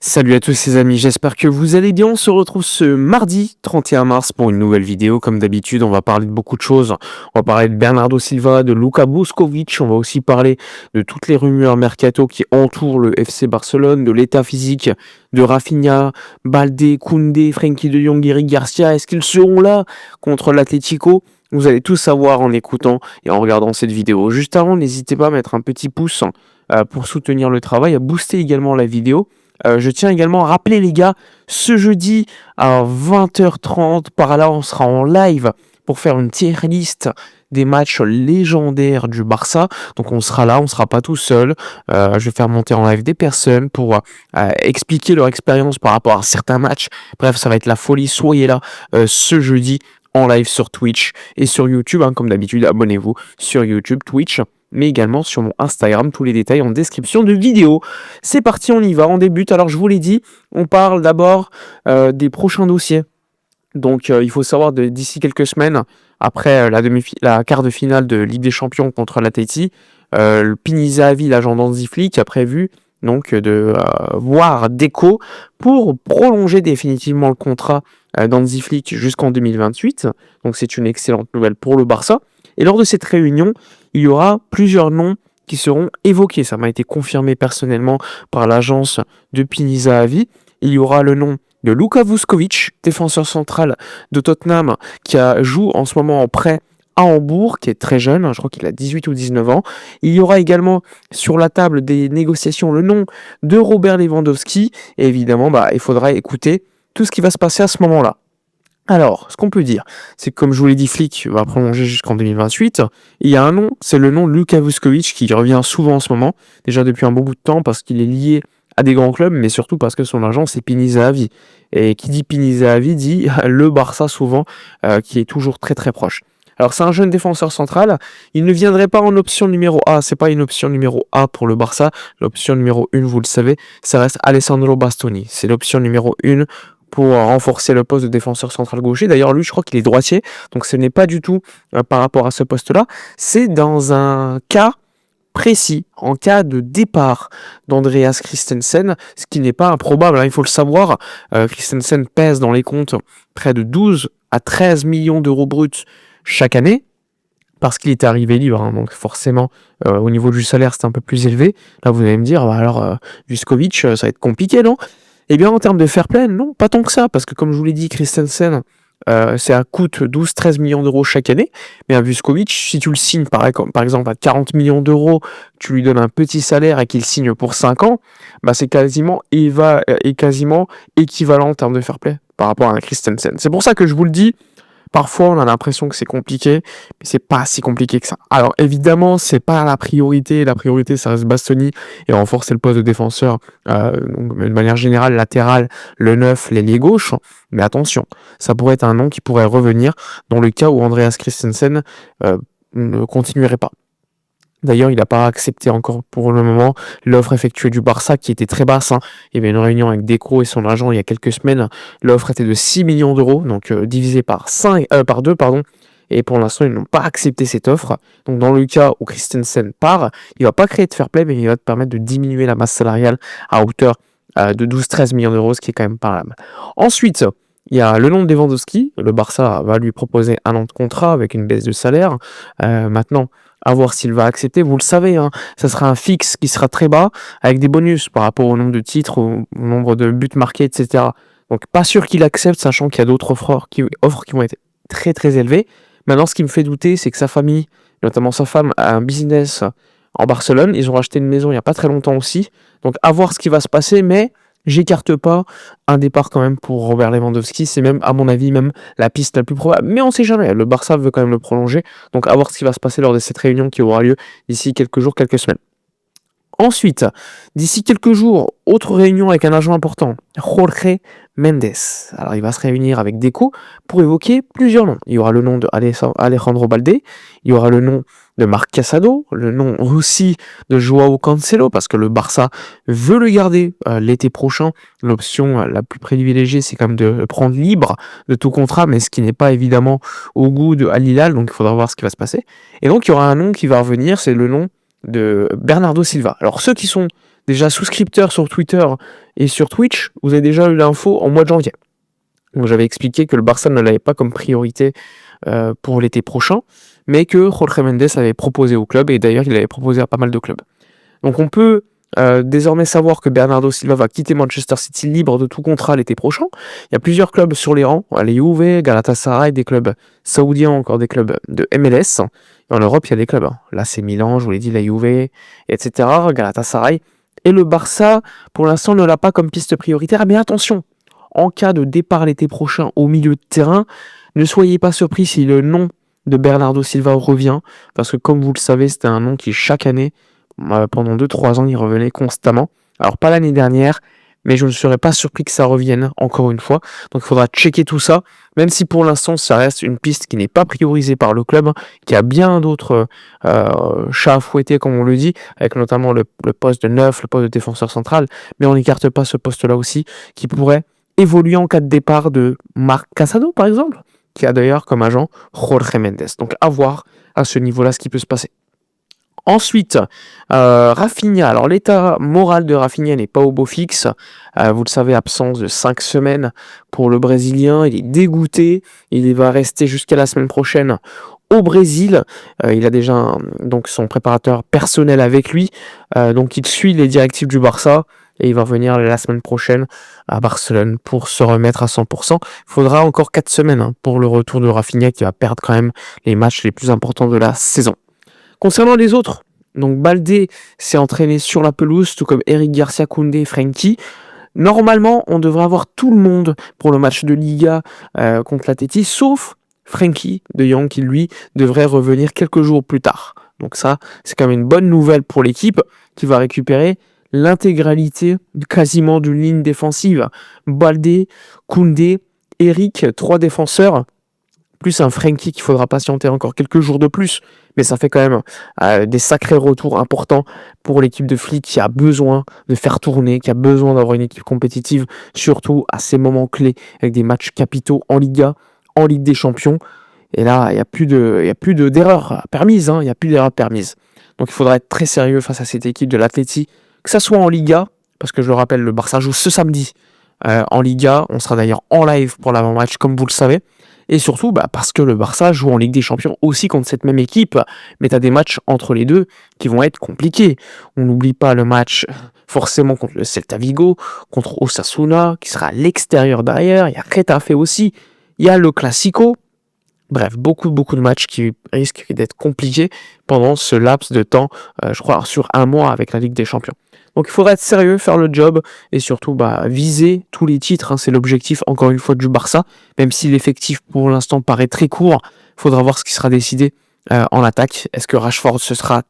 Salut à tous les amis, j'espère que vous allez bien. On se retrouve ce mardi 31 mars pour une nouvelle vidéo. Comme d'habitude, on va parler de beaucoup de choses. On va parler de Bernardo Silva, de Luka Vuskovic. On va aussi parler de toutes les rumeurs mercato qui entourent le FC Barcelone, de l'état physique de Rafinha, Balde, Koundé, Frenkie de Jong, Eric Garcia. Est-ce qu'ils seront là contre l'Atlético? Vous allez tout savoir en écoutant et en regardant cette vidéo. Juste avant, n'hésitez pas à mettre un petit pouce pour soutenir le travail, à booster également la vidéo. Je tiens également à rappeler les gars, ce jeudi à 20h30, par là on sera en live pour faire une tier list des matchs légendaires du Barça. Donc on sera là, on sera pas tout seul. Je vais faire monter en live des personnes pour expliquer leur expérience par rapport à certains matchs. Bref, ça va être la folie. Soyez là ce jeudi en live sur Twitch et sur YouTube. Comme d'habitude, abonnez-vous sur YouTube, Twitch, mais également sur mon Instagram. Tous les détails en description de vidéo. C'est parti, on y va, on débute. Alors je vous l'ai dit, on parle d'abord des prochains dossiers. Donc il faut savoir d'ici quelques semaines, après la quart de finale de Ligue des Champions contre l'Atleti, le Pini Zahavi, l'agent d'Hansi Flick, a prévu donc de voir Deco pour prolonger définitivement le contrat d'Hansi Flick jusqu'en 2028. Donc c'est une excellente nouvelle pour le Barça. Et lors de cette réunion, il y aura plusieurs noms qui seront évoqués. Ça m'a été confirmé personnellement par l'agence de Pini Zahavi. Il y aura le nom de Luka Vuskovic, défenseur central de Tottenham, qui joue en ce moment en prêt à Hambourg, qui est très jeune, je crois qu'il a 18 ou 19 ans. Il y aura également sur la table des négociations le nom de Robert Lewandowski, et évidemment, il faudra écouter tout ce qui va se passer à ce moment-là. Alors, ce qu'on peut dire, c'est que comme je vous l'ai dit, Flick va prolonger jusqu'en 2028. Il y a un nom, c'est le nom de Luka Vuskovic, qui revient souvent en ce moment, déjà depuis un bon bout de temps, parce qu'il est lié à des grands clubs, mais surtout parce que son agent, c'est Pini Zahavi. Et qui dit Pini Zahavi dit le Barça souvent, qui est toujours très très proche. Alors c'est un jeune défenseur central, il ne viendrait pas en option numéro A, c'est pas une option numéro A pour le Barça, l'option numéro 1, vous le savez, ça reste Alessandro Bastoni, c'est l'option numéro 1 pour renforcer le poste de défenseur central gaucher. D'ailleurs, lui, je crois qu'il est droitier, donc ce n'est pas du tout par rapport à ce poste-là, c'est dans un cas précis, en cas de départ d'Andreas Christensen, ce qui n'est pas improbable, il faut le savoir. Christensen pèse dans les comptes près de 12 à 13 millions d'euros bruts chaque année, parce qu'il est arrivé libre, donc forcément, au niveau du salaire, c'est un peu plus élevé. Là, vous allez me dire, Vuskovic, ça va être compliqué, non? Eh bien, en termes de fair play, non, pas tant que ça, parce que comme je vous l'ai dit, Christensen, ça coûte 12-13 millions d'euros chaque année, mais un Vuskovic, si tu le signes par exemple à 40 millions d'euros, tu lui donnes un petit salaire et qu'il signe pour 5 ans, c'est quasiment équivalent en termes de fair play par rapport à un Christensen. C'est pour ça que je vous le dis, parfois on a l'impression que c'est compliqué, mais c'est pas si compliqué que ça. Alors évidemment, c'est pas la priorité ça reste Bastoni et renforcer le poste de défenseur, donc, de manière générale latéral, le 9, l'ailier gauche, mais attention, ça pourrait être un nom qui pourrait revenir dans le cas où Andreas Christensen ne continuerait pas. D'ailleurs, il n'a pas accepté encore pour le moment l'offre effectuée du Barça qui était très basse. Il y avait une réunion avec Deco et son agent il y a quelques semaines. L'offre était de 6 millions d'euros, donc divisé par 2, pardon. Et pour l'instant, ils n'ont pas accepté cette offre. Donc dans le cas où Christensen part, il ne va pas créer de fair play, mais il va te permettre de diminuer la masse salariale à hauteur de 12-13 millions d'euros, ce qui est quand même pas mal. Ensuite, il y a le nom de Lewandowski. Le Barça va lui proposer un an de contrat avec une baisse de salaire. Maintenant, à voir s'il va accepter. Vous le savez, ça sera un fixe qui sera très bas, avec des bonus par rapport au nombre de titres, au nombre de buts marqués, etc. Donc pas sûr qu'il accepte, sachant qu'il y a d'autres offres qui vont être très très élevées. Maintenant, ce qui me fait douter, c'est que sa famille, notamment sa femme, a un business en Barcelone. Ils ont racheté une maison il n'y a pas très longtemps aussi. Donc à voir ce qui va se passer, mais j'écarte pas un départ quand même pour Robert Lewandowski. C'est même, à mon avis, même la piste la plus probable. Mais on sait jamais. Le Barça veut quand même le prolonger. Donc à voir ce qui va se passer lors de cette réunion qui aura lieu d'ici quelques jours, quelques semaines. Ensuite, d'ici quelques jours, autre réunion avec un agent important, Jorge Mendes. Alors, il va se réunir avec Deco pour évoquer plusieurs noms. Il y aura le nom de Alejandro Balde, il y aura le nom de Marc Casado, le nom aussi de Joao Cancelo, parce que le Barça veut le garder l'été prochain. L'option la plus privilégiée, c'est quand même de le prendre libre de tout contrat, mais ce qui n'est pas évidemment au goût de Al Hilal, donc il faudra voir ce qui va se passer. Et donc, il y aura un nom qui va revenir, c'est le nom de Bernardo Silva. Alors ceux qui sont déjà souscripteur sur Twitter et sur Twitch, vous avez déjà eu l'info en mois de janvier. Donc j'avais expliqué que le Barça ne l'avait pas comme priorité pour l'été prochain, mais que Jorge Mendes avait proposé au club, et d'ailleurs il avait proposé à pas mal de clubs. Donc on peut désormais savoir que Bernardo Silva va quitter Manchester City libre de tout contrat l'été prochain. Il y a plusieurs clubs sur les rangs, les Juve, Galatasaray, des clubs saoudiens, encore des clubs de MLS. Et en Europe, il y a des clubs. Là, c'est Milan, je vous l'ai dit, la Juve, etc., Galatasaray. Et le Barça, pour l'instant, ne l'a pas comme piste prioritaire. Mais attention, en cas de départ l'été prochain au milieu de terrain, ne soyez pas surpris si le nom de Bernardo Silva revient, parce que comme vous le savez, c'était un nom qui chaque année, pendant 2-3 ans, il revenait constamment. Alors pas l'année dernière, mais je ne serais pas surpris que ça revienne encore une fois. Donc il faudra checker tout ça, même si pour l'instant ça reste une piste qui n'est pas priorisée par le club, qui a bien d'autres chats à fouetter comme on le dit, avec notamment le poste de neuf, le poste de défenseur central, mais on n'écarte pas ce poste-là aussi, qui pourrait évoluer en cas de départ de Marc Casado par exemple, qui a d'ailleurs comme agent Jorge Mendes. Donc à voir à ce niveau-là ce qui peut se passer. Ensuite, Rafinha. Alors l'état moral de Rafinha n'est pas au beau fixe. Vous le savez, absence de 5 semaines pour le Brésilien. Il est dégoûté. Il va rester jusqu'à la semaine prochaine au Brésil. Il a déjà donc son préparateur personnel avec lui. Donc il suit les directives du Barça. Et il va revenir la semaine prochaine à Barcelone pour se remettre à 100%. Il faudra encore 4 semaines pour le retour de Rafinha, qui va perdre quand même les matchs les plus importants de la saison. Concernant les autres, donc Baldé s'est entraîné sur la pelouse, tout comme Eric Garcia, Koundé, Frenkie. Normalement, on devrait avoir tout le monde pour le match de Liga contre l'Atleti, sauf Frenkie de Jong qui, lui, devrait revenir quelques jours plus tard. Donc ça, c'est quand même une bonne nouvelle pour l'équipe qui va récupérer l'intégralité quasiment d'une ligne défensive. Baldé, Koundé, Eric, 3 défenseurs, plus un Frenkie qu'il faudra patienter encore quelques jours de plus. Mais ça fait quand même des sacrés retours importants pour l'équipe de Flick qui a besoin de faire tourner, qui a besoin d'avoir une équipe compétitive, surtout à ces moments clés, avec des matchs capitaux en Liga, en Ligue des Champions. Et là, il n'y a plus d'erreurs permises. Il n'y a plus d'erreurs permises. Donc il faudra être très sérieux face à cette équipe de l'Atleti, que ça soit en Liga, parce que je le rappelle, le Barça joue ce samedi en Liga. On sera d'ailleurs en live pour l'avant-match, comme vous le savez. Et surtout, parce que le Barça joue en Ligue des Champions aussi contre cette même équipe, mais tu as des matchs entre les deux qui vont être compliqués. On n'oublie pas le match forcément contre le Celta Vigo, contre Osasuna, qui sera à l'extérieur derrière. Il y a Getafe aussi, il y a le Classico. Bref, beaucoup de matchs qui risquent d'être compliqués pendant ce laps de temps, je crois, sur un mois avec la Ligue des Champions. Donc il faudra être sérieux, faire le job, et surtout viser tous les titres. C'est l'objectif, encore une fois, du Barça. Même si l'effectif, pour l'instant, paraît très court, il faudra voir ce qui sera décidé en attaque. Est-ce que Rashford sera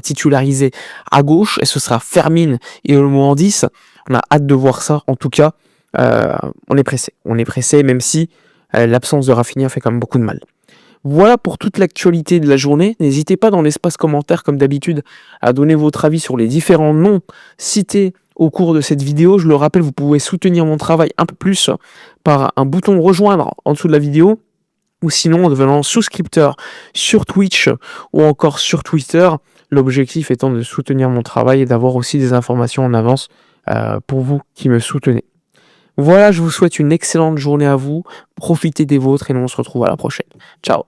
titularisé à gauche? Est-ce que ce sera Fermin et Olmo en 10? On a hâte de voir ça. En tout cas, on est pressé. On est pressé, même si l'absence de Rafinha fait quand même beaucoup de mal. Voilà pour toute l'actualité de la journée. N'hésitez pas dans l'espace commentaire, comme d'habitude, à donner votre avis sur les différents noms cités au cours de cette vidéo. Je le rappelle, vous pouvez soutenir mon travail un peu plus par un bouton rejoindre en dessous de la vidéo, ou sinon en devenant souscripteur sur Twitch ou encore sur Twitter. L'objectif étant de soutenir mon travail et d'avoir aussi des informations en avance pour vous qui me soutenez. Voilà, je vous souhaite une excellente journée à vous. Profitez des vôtres et nous on se retrouve à la prochaine. Ciao.